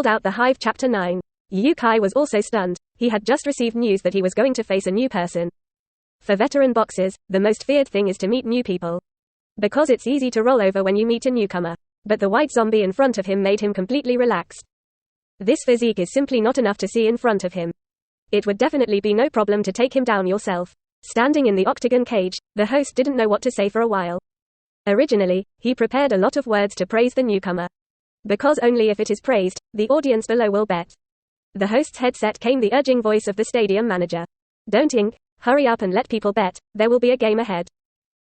out the Hive Chapter 9. Yu Kai was also stunned. He had just received news that he was going to face a new person. For veteran boxers, the most feared thing is to meet new people. Because it's easy to roll over when you meet a newcomer. But the white zombie in front of him made him completely relaxed. This physique is simply not enough to see in front of him. It would definitely be no problem to take him down yourself. Standing in the octagon cage, the host didn't know what to say for a while. Originally, he prepared a lot of words to praise the newcomer. Because only if it is praised, the audience below will bet. The host's headset came the urging voice of the stadium manager. Don't ink, hurry up and let people bet, there will be a game ahead.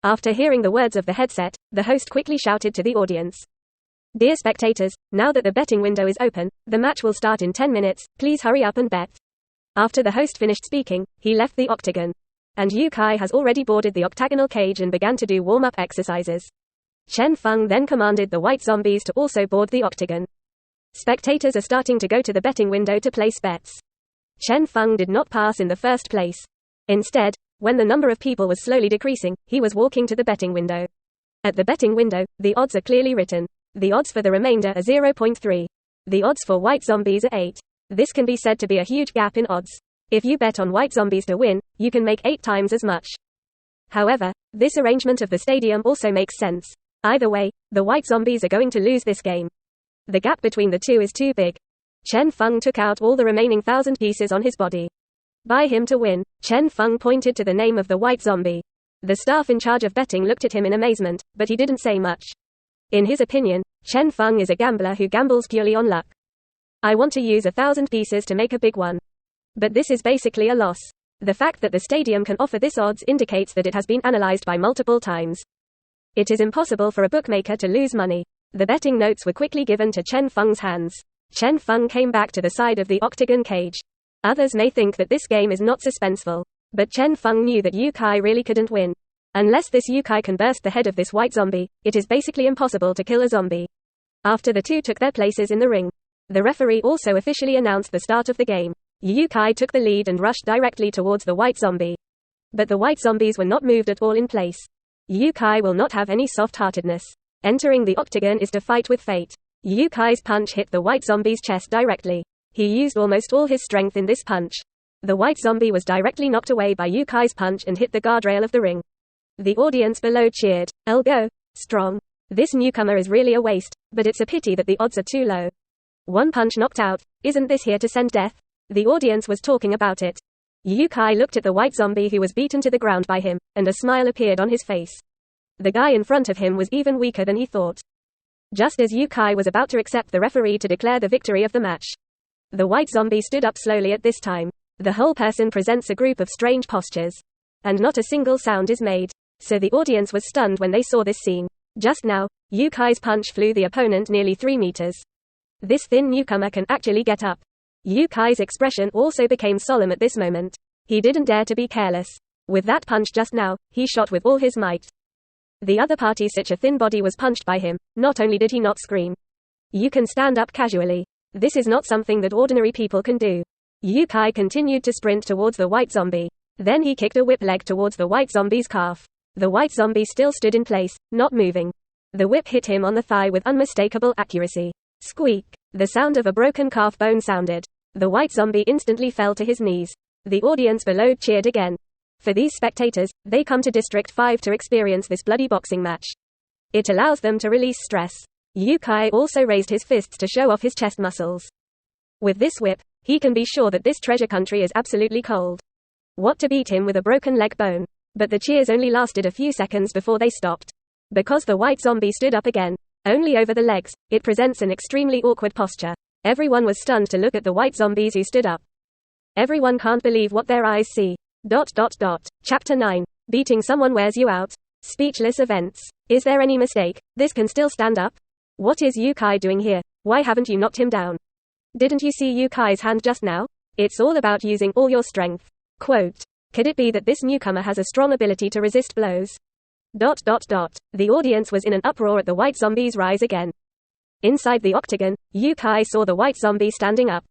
After hearing the words of the headset, the host quickly shouted to the audience. Dear spectators, now that the betting window is open, the match will start in 10 minutes, please hurry up and bet. After the host finished speaking, he left the octagon. And Yu Kai has already boarded the octagonal cage and began to do warm-up exercises. Chen Feng then commanded the white zombies to also board the octagon. Spectators are starting to go to the betting window to place bets. Chen Feng did not pass in the first place. Instead, when the number of people was slowly decreasing, he was walking to the betting window. At the betting window, the odds are clearly written. The odds for the remainder are 0.3. The odds for white zombies are 8. This can be said to be a huge gap in odds. If you bet on white zombies to win, you can make 8 times as much. However, this arrangement of the stadium also makes sense. Either way, the white zombies are going to lose this game. The gap between the two is too big. Chen Feng took out all the remaining 1,000 pieces on his body. Buy him to win. Chen Feng pointed to the name of the white zombie. The staff in charge of betting looked at him in amazement, but he didn't say much. In his opinion, Chen Feng is a gambler who gambles purely on luck. I want to use 1,000 pieces to make a big one. But this is basically a loss. The fact that the stadium can offer this odds indicates that it has been analyzed by multiple times. It is impossible for a bookmaker to lose money. The betting notes were quickly given to Chen Feng's hands. Chen Feng came back to the side of the octagon cage. Others may think that this game is not suspenseful. But Chen Feng knew that Yu Kai really couldn't win. Unless this Yu Kai can burst the head of this white zombie, it is basically impossible to kill a zombie. After the two took their places in the ring, the referee also officially announced the start of the game. Yu Kai took the lead and rushed directly towards the white zombie. But the white zombies were not moved at all in place. Yu Kai will not have any soft-heartedness. Entering the octagon is to fight with fate. Yu Kai's punch hit the white zombie's chest directly. He used almost all his strength in this punch. The white zombie was directly knocked away by Yu Kai's punch and hit the guardrail of the ring. The audience below cheered, "I'll go, strong. This newcomer is really a waste, but it's a pity that the odds are too low. One punch knocked out, isn't this here to send death?" The audience was talking about it. Yu Kai looked at the white zombie who was beaten to the ground by him, and a smile appeared on his face. The guy in front of him was even weaker than he thought. Just as Yu Kai was about to accept the referee to declare the victory of the match, the white zombie stood up slowly at this time. The whole person presents a group of strange postures. And not a single sound is made. So the audience was stunned when they saw this scene. Just now, Yu Kai's punch flew the opponent nearly 3 meters. This thin newcomer can actually get up. Yu Kai's expression also became solemn at this moment. He didn't dare to be careless. With that punch just now, he shot with all his might. The other party, such a thin body was punched by him. Not only did he not scream. You can stand up casually. This is not something that ordinary people can do. Yu Kai continued to sprint towards the white zombie. Then he kicked a whip leg towards the white zombie's calf. The white zombie still stood in place, not moving. The whip hit him on the thigh with unmistakable accuracy. Squeak. The sound of a broken calf bone sounded. The white zombie instantly fell to his knees. The audience below cheered again. For these spectators, they come to District 5 to experience this bloody boxing match. It allows them to release stress. Yu Kai also raised his fists to show off his chest muscles. With this whip, he can be sure that this treasure country is absolutely cold. What to beat him with a broken leg bone? But the cheers only lasted a few seconds before they stopped. Because the white zombie stood up again, only over the legs, it presents an extremely awkward posture. Everyone was stunned to look at the white zombies who stood up. Everyone can't believe what their eyes see. Chapter 9. Beating someone wears you out. Speechless events. Is there any mistake? This can still stand up? What is Yu Kai doing here? Why haven't you knocked him down? Didn't you see Yu Kai's hand just now? It's all about using all your strength. Quote. Could it be that this newcomer has a strong ability to resist blows? The audience was in an uproar at the white zombie's rise again. Inside the octagon, Yu Kai saw the white zombie standing up.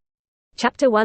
Chapter 1.